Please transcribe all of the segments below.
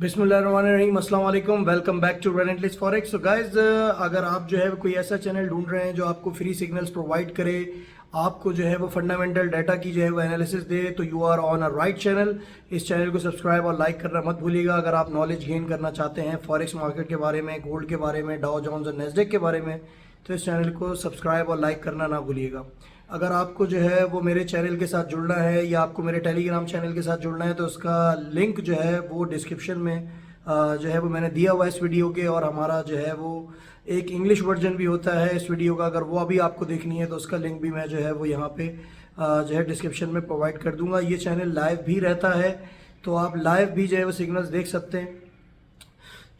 बिस्मिल्लाहिर्रहमानिर्रहीम, अस्सलाम वालेकुम। Welcome back to relentless forex. So guys, अगर आप जो है कोई ऐसा चैनल ढूंढ रहे हैं जो आपको फ्री सिग्नल्स प्रोवाइड करे, आपको जो है वो फंडामेंटल डाटा की जो है वो एनालिसिस दे, तो you are on a right channel. इस चैनल को सब्सक्राइब और लाइक करना मत भूलिएगा। अगर आप नॉलेज गेन करना चाहते हैं फॉरेक्स मार्केट के बारे में, गोल्ड के बारे में, डाउ जोन्स और नेस्डेक के बारे में, तो इस चैनल को सब्सक्राइब और लाइक करना ना भूलिएगा। अगर आपको जो है वो मेरे चैनल के साथ जुड़ना है या आपको मेरे टेलीग्राम चैनल के साथ जुड़ना है, तो उसका लिंक जो है वो डिस्क्रिप्शन में जो है वो मैंने दिया हुआ है इस वीडियो के। और हमारा जो है वो एक इंग्लिश वर्जन भी होता है इस वीडियो का, अगर वो अभी आपको देखनी है तो उसका लिंक भी मैं जो है वो यहाँ पे जो है डिस्क्रिप्शन में प्रोवाइड कर दूंगा। ये चैनल लाइव भी रहता है, तो आप लाइव भी जो है वो सिग्नल्स देख सकते हैं।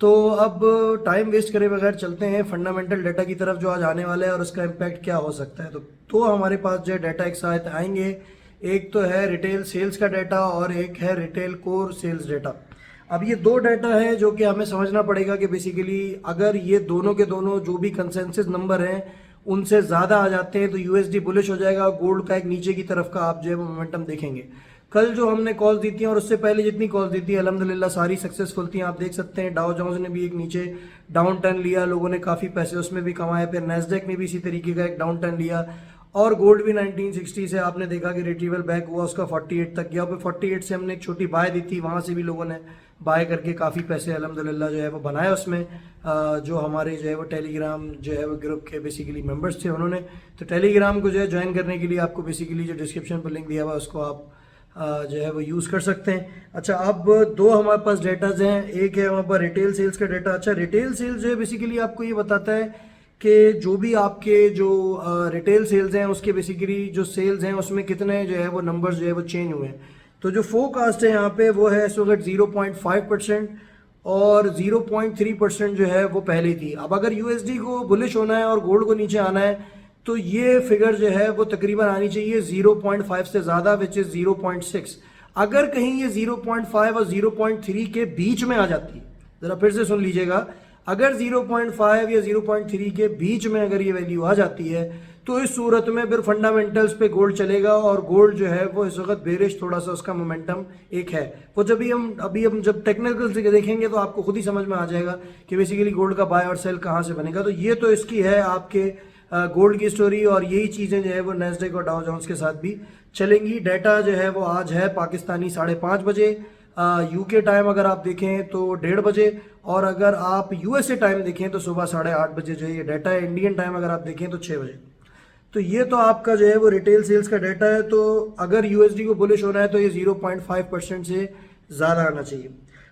तो अब टाइम वेस्ट करे बगैर चलते हैं फंडामेंटल डाटा की तरफ, जो आज आने वाला है और उसका इम्पैक्ट क्या हो सकता है। तो हमारे पास जो है डाटा एक साथ आएंगे। एक तो है रिटेल सेल्स का डाटा और एक है रिटेल कोर सेल्स डाटा। अब ये दो डाटा है जो कि हमें समझना पड़ेगा कि बेसिकली अगर ये दोनों के दोनों जो भी कंसेंसस नंबर हैं उनसे ज़्यादा आ जाते हैं तो यूएसडी बुलिश हो जाएगा। गोल्ड का एक नीचे की तरफ का आप जो है मोमेंटम देखेंगे। कल जो हमने कॉल दी थी और उससे पहले जितनी कॉल दी थी अल्हम्दुलिल्लाह सारी सक्सेसफुल थी। आप देख सकते हैं डाउ जोन्स ने भी एक नीचे डाउन टर्न लिया, लोगों ने काफ़ी पैसे उसमें भी कमाए। फिर नेस्डेक ने भी इसी तरीके का एक डाउन टर्न लिया और गोल्ड भी 1960 से आपने देखा कि रिट्रीवल बैक हुआ, उसका 48 तक गया। फिर 48 से हमने एक छोटी बाय दी थी, वहाँ से भी लोगों ने बाय करके काफ़ी पैसे अल्हम्दुलिल्लाह जो है वो बनाए उसमें। जो हमारे जो है वो टेलीग्राम जो है वो ग्रुप के बेसिकली मेंबर्स थे उन्होंने। तो टेलीग्राम को जो है ज्वाइन करने के लिए आपको बेसिकली जो डिस्क्रिप्शन पर लिंक दिया हुआ है उसको आप जो है वो यूज़ कर सकते हैं। अच्छा, अब दो हमारे पास डेटाज हैं। एक है हमारे पास रिटेल सेल्स का डाटा। अच्छा, रिटेल सेल्स जो है बेसिकली आपको ये बताता है कि जो भी आपके जो रिटेल सेल्स हैं उसके बेसिकली जो सेल्स हैं उसमें कितने जो है वो नंबर्स जो है वो चेंज हुए हैं। तो जो फोरकास्ट है यहाँ पे वो है इस वक्त 0.5% और 0.3% जो है वो पहले थी। अब अगर यूएसडी को बुलिश होना है और गोल्ड को नीचे आना है तो ये फिगर जो है वो तकरीबन आनी चाहिए 0.5 से ज़्यादा, विच इज़ 0.6। अगर कहीं ये 0.5 और 0.3 के बीच में आ जाती है, ज़रा फिर से सुन लीजिएगा, अगर 0.5 या 0.3 के बीच में अगर ये वैल्यू आ जाती है तो इस सूरत में फिर फंडामेंटल्स पे गोल्ड चलेगा और गोल्ड जो है वो इस वक्त बेरिश, थोड़ा सा उसका मोमेंटम एक है वो। जब हम जब टेक्निकल से देखेंगे तो आपको खुद ही समझ में आ जाएगा कि बेसिकली गोल्ड का बाय और सेल कहाँ से बनेगा। तो ये तो इसकी है आपके गोल्ड की स्टोरी, और यही चीज़ें जो है वो नेस्डेक और डाउ जोन्स के साथ भी चलेंगी। डाटा जो है वो आज है पाकिस्तानी 5:30 बजे, यूके टाइम अगर आप देखें तो 1:30 बजे, और अगर आप यूएसए टाइम देखें तो सुबह 8:30 बजे जो है ये डाटा है। इंडियन टाइम अगर आप देखें तो 6 बजे। तो ये तो आपका जो है वो रिटेल सेल्स का डाटा है। तो अगर यूएसडी को बुलिश होना है तो ये 0.5% से ज़्यादा आना चाहिए।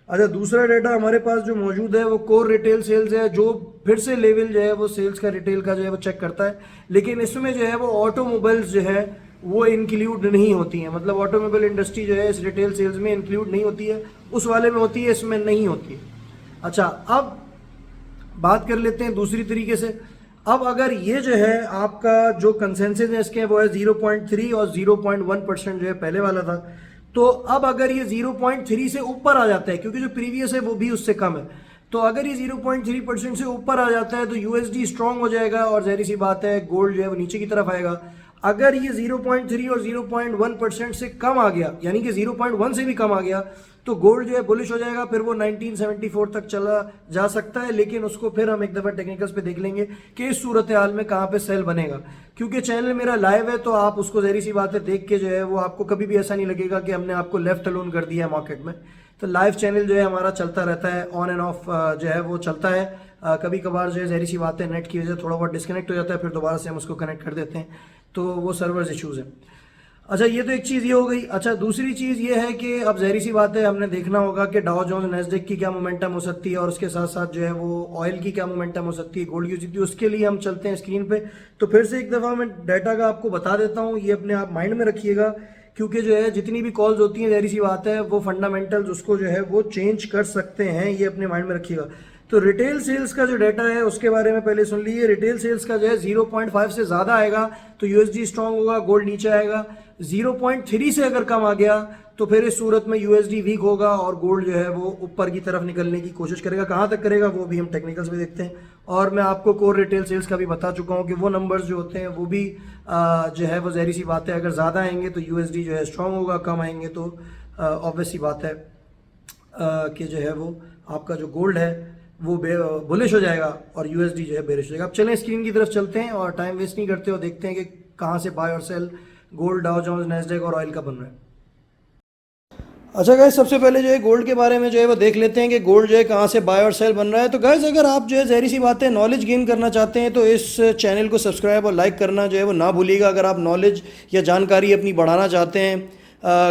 अच्छा, दूसरा डाटा हमारे पास जो मौजूद है वो कोर रिटेल सेल्स है, जो फिर से लेवल जो है वो सेल्स का रिटेल का जो है वो चेक करता है। लेकिन इसमें जो है वो ऑटोमोबाइल्स जो है वो इंक्लूड नहीं होती हैं, मतलब ऑटोमोबाइल इंडस्ट्री जो है इस रिटेल सेल्स में इंक्लूड नहीं होती है, उस वाले में होती है, इसमें नहीं होती है। अच्छा, अब बात कर लेते हैं दूसरी तरीके से। अब अगर ये जो है आपका जो कंसेंसस है इसके वो है 0.3 और 0.1% जो है पहले वाला था, तो अब अगर ये 0.3 से ऊपर आ जाता है, क्योंकि जो प्रीवियस है वो भी उससे कम है, तो अगर ये 0.3% से ऊपर आ जाता है तो यूएसडी स्ट्रांग हो जाएगा और जाहिर सी बात है गोल्ड जो है वो नीचे की तरफ आएगा। अगर ये 0.3 और 0.1% से कम आ गया, यानी कि 0.1 से भी कम आ गया, तो गोल्ड जो है बुलिश हो जाएगा। फिर वो 1974 तक चला जा सकता है, लेकिन उसको फिर हम एक दफ़ा टेक्निकल्स पे देख लेंगे कि इस सूरत हाल में कहाँ पे सेल बनेगा। क्योंकि चैनल मेरा लाइव है तो आप उसको ज़हरी सी बात है देख के जो है वो आपको कभी भी ऐसा नहीं लगेगा कि हमने आपको लेफ्ट अलोन कर दिया है मार्केट में। तो लाइव चैनल जो है हमारा चलता रहता है, ऑन एंड ऑफ जो है वो चलता है। कभी कभार जो है ज़हरी सी बात है नेट की वजह से थोड़ा बहुत डिस्कनेक्ट हो जाता है, फिर दोबारा से हम उसको कनेक्ट कर देते हैं, तो वो सर्वर्स इशूज़ हैं। अच्छा, ये तो एक चीज़ ये हो गई। अच्छा, दूसरी चीज़ ये है कि अब ज़हरी सी बात है हमने देखना होगा कि डाउ जोन्स नेस्डेक की क्या मोमेंटम हो सकती है और उसके साथ साथ जो है वो ऑयल की क्या मोमेंटम हो सकती है, गोल्ड की हो सकती है। उसके लिए हम चलते हैं स्क्रीन पे। तो फिर से एक दफ़ा मैं डाटा का आपको बता देता हूँ, ये अपने आप माइंड में रखिएगा, क्योंकि जो है जितनी भी कॉल्स होती हैं ज़हरी सी बात है वो फंडामेंटल्स उसको जो है वो चेंज कर सकते हैं, ये अपने माइंड में रखिएगा। तो रिटेल सेल्स का जो डाटा है उसके बारे में पहले सुन लीजिए। रिटेल सेल्स का जो है 0.5 से ज़्यादा आएगा तो यूएसडी स्ट्रांग होगा, गोल्ड नीचे आएगा। 0.3 से अगर कम आ गया तो फिर इस सूरत में यूएसडी वीक होगा और गोल्ड जो है वो ऊपर की तरफ निकलने की कोशिश करेगा। कहाँ तक करेगा वो भी हम टेक्निकल्स में देखते हैं। और मैं आपको कोर रिटेल सेल्स का भी बता चुका हूँ कि वो नंबर्स जो होते हैं वो भी जो है वो ज़हरी सी बात है, अगर ज़्यादा आएंगे तो यूएसडी जो है स्ट्रांग होगा, कम आएंगे तो ऑब्वियस सी बात है कि जो है वो आपका जो गोल्ड है वो बुलिश हो जाएगा और यूएसडी जो है बेरिश हो जाएगा। अब चलें स्क्रीन की तरफ चलते हैं और टाइम वेस्ट नहीं करते और देखते हैं कि कहाँ से बाय और sell gold, Dow Jones, Nasdaq और ऑयल का बन रहा है। अच्छा गाइस, सबसे पहले जो है गोल्ड के बारे में जो है वो देख लेते हैं कि गोल्ड जो है कहाँ से बाय और सेल बन रहा है। तो गाइस, अगर आप जो है ज़ाहिर सी बात है नॉलेज गेन करना चाहते हैं तो इस चैनल को सब्सक्राइब और लाइक करना जो है वो ना भूलिएगा। अगर आप नॉलेज या जानकारी अपनी बढ़ाना चाहते हैं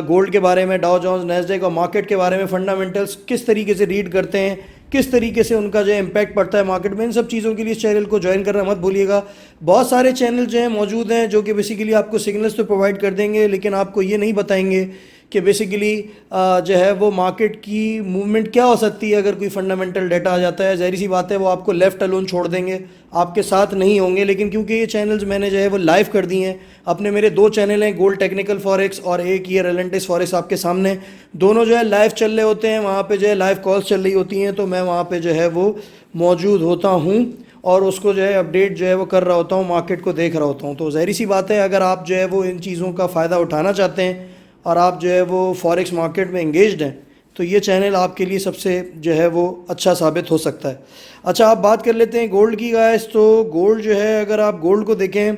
गोल्ड के बारे में, डाउ जोन्स, नैस्डैक और मार्केट के बारे में, फंडामेंटल्स किस तरीके से रीड करते हैं, किस तरीके से उनका जो है इम्पैक्ट पड़ता है मार्केट में, इन सब चीज़ों के लिए इस चैनल को ज्वाइन करना मत भूलिएगा। बहुत सारे चैनल जो हैं मौजूद हैं जो कि बेसिकली आपको सिग्नल्स तो प्रोवाइड कर देंगे, लेकिन आपको ये नहीं बताएंगे कि बेसिकली जो है वो मार्केट की मूवमेंट क्या हो सकती है अगर कोई फंडामेंटल डाटा आ जाता है। ज़ाहिर सी बात है वो आपको लेफ़्ट अलोन छोड़ देंगे, आपके साथ नहीं होंगे। लेकिन क्योंकि ये चैनल्स मैंने जो है वो लाइव कर दिए हैं, अपने मेरे 2 चैनल हैं, गोल्ड टेक्निकल फॉरेक्स और एक ये रेलेंटिस फॉरेक्स आपके सामने, दोनों जो है लाइव चल रहे होते हैं। वहाँ पे जो है लाइव कॉल्स चल रही होती हैं, तो मैं वहाँ पे जो है वो मौजूद होता हूँ और उसको जो है अपडेट जो है वो कर रहा होता हूँ, मार्केट को देख रहा होता हूँ। तो ज़ाहिर सी बात है अगर आप जो है वो इन चीज़ों का फ़ायदा उठाना चाहते हैं और आप जो है वो फॉरेक्स मार्केट में इंगेज्ड हैं तो ये चैनल आपके लिए सबसे जो है वो अच्छा साबित हो सकता है। अच्छा, आप बात कर लेते हैं गोल्ड की गाइस। तो गोल्ड जो है, अगर आप गोल्ड को देखें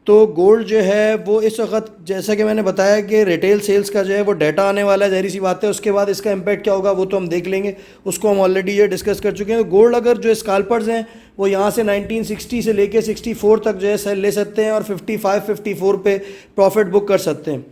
तो गोल्ड जो है वो इस वक्त, जैसा कि मैंने बताया कि रिटेल सेल्स का जो है वो डाटा आने वाला है, ज़ाहिर सी बात है उसके बाद इसका इम्पैक्ट क्या होगा वो तो हम देख लेंगे, उसको हम ऑलरेडी ये डिस्कस कर चुके हैं। तो गोल्ड अगर जो स्कैल्पर्स हैं वो यहाँ से 1960 से लेके 64 तक जो है सेल ले सकते हैं और 55-54 पे प्रॉफिट बुक कर सकते हैं।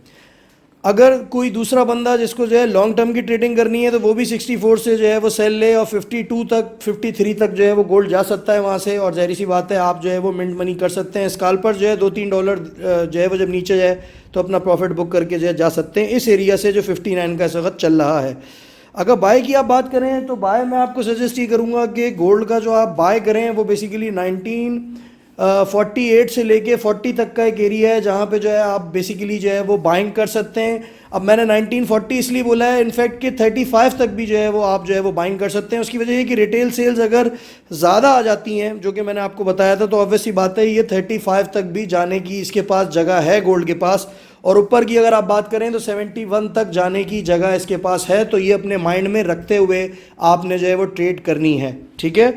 अगर कोई दूसरा बंदा जिसको जो है लॉन्ग टर्म की ट्रेडिंग करनी है तो वो भी 64 से जो है वो सेल ले और 52 तक, 53 तक जो है वो गोल्ड जा सकता है वहाँ से। और ज़ाहिर सी बात है आप जो है वो मिंट मनी कर सकते हैं। स्कैल्पर जो है $2-3 जो है वो जब नीचे जाए तो अपना प्रॉफिट बुक करके जो है जा सकते हैं इस एरिया से जो 59 का इस वक्त चल रहा है। अगर बाय की आप बात करें तो बाय मैं आपको सजेस्ट ये करूँगा कि गोल्ड का जो आप बाय करें वो बेसिकली 48 से लेके 40 तक का एक एरिया है जहाँ पे जो है आप बेसिकली जो है वो बाइंग कर सकते हैं। अब मैंने 1940 इसलिए बोला है इनफैक्ट कि 35 तक भी जो है वो आप जो है वो बाइंग कर सकते हैं। उसकी वजह ये कि रिटेल सेल्स अगर ज़्यादा आ जाती हैं, जो कि मैंने आपको बताया था, तो ऑब्वियसली बात है ये 35 तक भी जाने की इसके पास जगह है गोल्ड के पास। और ऊपर की अगर आप बात करें तो 71 तक जाने की जगह इसके पास है। तो ये अपने माइंड में रखते हुए आपने जो है वो ट्रेड करनी है, ठीक है।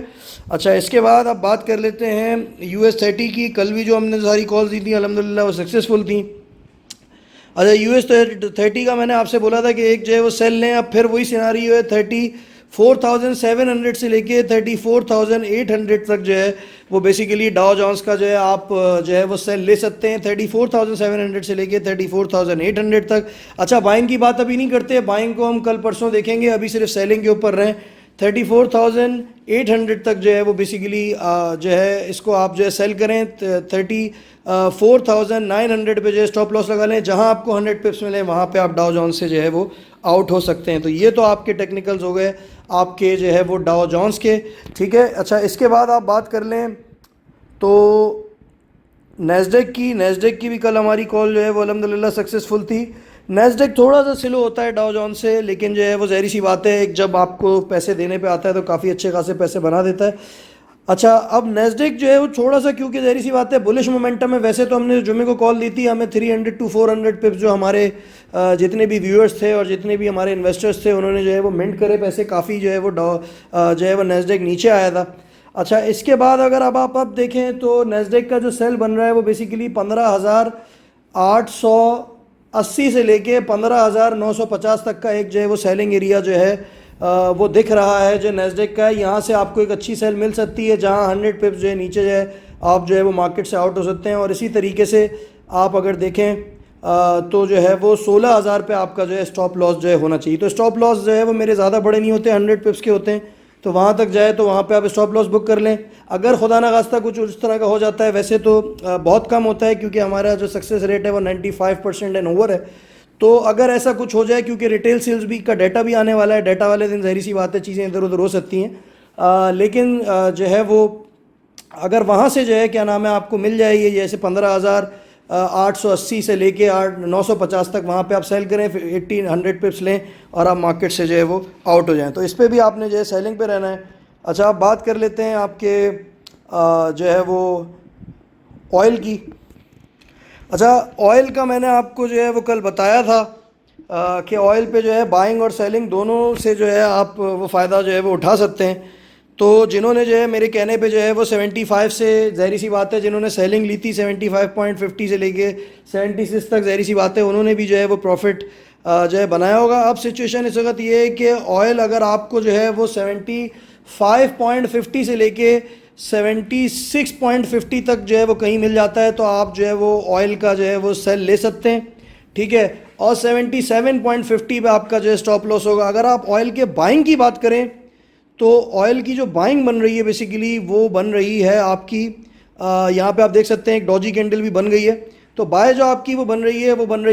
अच्छा, इसके बाद आप बात कर लेते हैं US30 की। कल भी जो हमने सारी कॉल्स दी थी अल्हम्दुलिल्लाह वो सक्सेसफुल थी। अच्छा, US30 का मैंने आपसे बोला था कि एक जो है वो सेल लें। अब फिर वही सिनारियो है, 34,700 से लेके 34,800 तक जो है वो बेसिकली डाउ जोन्स का जो है आप जो है वो सेल ले सकते हैं, 34,700 से लेके 34,800 तक। अच्छा, बाइंग की बात अभी नहीं करते, बाइंग को हम कल परसों देखेंगे, अभी सिर्फ सेलिंग के ऊपर रहें। 34,800 तक जो है वो बेसिकली जो है इसको आप जो है सेल करें। 34,900 पे जो है स्टॉप लॉस लगा लें। जहां आपको 100 पिप्स मिले वहां पे आप डाउ जोन्स से जो है वो आउट हो सकते हैं। तो ये तो आपके टेक्निकल्स हो गए आपके जो है वो डाउ जोन्स के, ठीक है। अच्छा, इसके बाद आप बात कर लें तो नैस्डैक की भी कल हमारी कॉल जो है वो अल्हम्दुलिल्लाह सक्सेसफुल थी। नैस्डैक थोड़ा सा स्लो होता है डाउ जोन्स से, लेकिन जो है वो ज़ाहिर सी बात है जब आपको पैसे देने पे आता है तो काफ़ी अच्छे खासे पैसे बना देता है। अच्छा, अब नैस्डैक जो है वो थोड़ा सा, क्योंकि ज़ाहिर सी बात है बुलिश मोमेंटम है। वैसे तो हमने जुमे को कॉल दी थी, हमें 300 to 400 पिप्स जो हमारे जितने भी व्यूअर्स थे और जितने भी हमारे इन्वेस्टर्स थे उन्होंने जो है वो मिंट करे पैसे, काफ़ी जो है वो जो है वो नैस्डैक नीचे आया था। अच्छा, इसके बाद अगर अब आप देखें तो नैस्डैक का जो सेल बन रहा है वो बेसिकली 15,880 से लेके 15,950 तक का एक जो है वो सेलिंग एरिया जो है वो दिख रहा है जो नैस्डैक का है। यहाँ से आपको एक अच्छी सेल मिल सकती है जहाँ 100 पिप्स जो है नीचे जो है आप जो है वो मार्केट से आउट हो सकते हैं। और इसी तरीके से आप अगर देखें तो जो है वो 16,000 पे आपका जो है स्टॉप लॉस जो है होना चाहिए। तो स्टॉप लॉस जो है वो मेरे ज़्यादा बड़े नहीं होते, 100 पिप्स के होते हैं। तो वहाँ तक जाए तो वहाँ पे आप स्टॉप लॉस बुक कर लें। अगर खुदा ना खास्ता कुछ उस तरह का हो जाता है, वैसे तो बहुत कम होता है क्योंकि हमारा जो सक्सेस रेट है वो 95% एंड ओवर है। तो अगर ऐसा कुछ हो जाए, क्योंकि रिटेल सेल्स भी का डाटा भी आने वाला है, डाटा वाले दिन ज़ाहिर सी बात है चीज़ें इधर उधर हो सकती हैं, लेकिन जो है वो अगर वहाँ से जो है क्या नाम है आपको मिल जाए ये जैसे 15,880 से लेके 950 तक, वहाँ पे आप सेल करें, फिर 1,800 पिप्स लें और आप मार्केट से जो है वो आउट हो जाएं। तो इस पर भी आपने जो है सेलिंग पे रहना है। अच्छा, आप बात कर लेते हैं आपके जो है वो ऑयल की। अच्छा, ऑयल का मैंने आपको जो है वो कल बताया था कि ऑयल पे जो है बाइंग और सेलिंग दोनों से जो है आप वो फ़ायदा जो है वो उठा सकते हैं। तो जिन्होंने जो है मेरे कहने पे जो है वो 75 से, ज़ाहिर सी बात है जिन्होंने सेलिंग ली थी 75.50 से लेके 76 तक, ज़ाहिर सी बात है उन्होंने भी जो है वो प्रॉफिट जो है बनाया होगा। अब सिचुएशन इस वक्त ये है कि ऑयल अगर आपको जो है वो 75.50 से लेके 76.50 तक जो है वो कहीं मिल जाता है तो आप जो है वो ऑयल का जो है वो सेल ले सकते हैं, ठीक है। और 77.50 पे आपका जो है स्टॉप लॉस होगा। अगर आप ऑयल के बाइंग की बात करें तो ऑयल की जो बाइंग बन रही है बेसिकली वो बन रही है आपकी, यहाँ पे आप देख सकते हैं एक डॉजी कैंडल भी बन गई है। तो बाय जो आपकी वो बन रही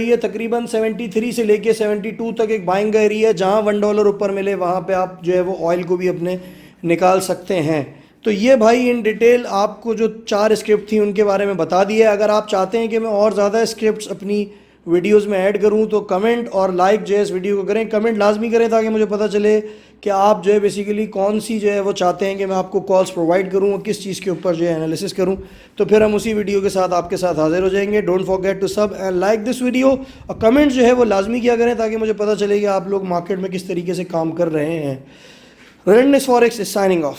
है तकरीबन 73 से लेके 72 तक एक बाइंग का एरिया है, जहाँ $1 ऊपर मिले वहाँ पे आप जो है वो ऑयल को भी अपने निकाल सकते हैं। तो ये भाई इन डिटेल आपको जो 4 स्क्रिप्ट थी उनके बारे में बता दिया। अगर आप चाहते हैं कि मैं और ज़्यादा स्क्रिप्ट्स अपनी वीडियोस में ऐड करूं तो कमेंट और लाइक जो है इस वीडियो को करें, कमेंट लाजमी करें ताकि मुझे पता चले कि आप जो है बेसिकली कौन सी जो है वो चाहते हैं कि मैं आपको कॉल्स प्रोवाइड करूं और किस चीज़ के ऊपर जो है एनालिसिस करूं। तो फिर हम उसी वीडियो के साथ आपके साथ हाजिर हो जाएंगे। डोंट फॉरगेट टू सब एंड लाइक दिस वीडियो, और कमेंट जो है वो लाजमी किया करें ताकि मुझे पता चले कि आप लोग मार्केट में किस तरीके से काम कर रहे हैं। रेलेंटलेस फॉरेक्स इज साइनिंग ऑफ।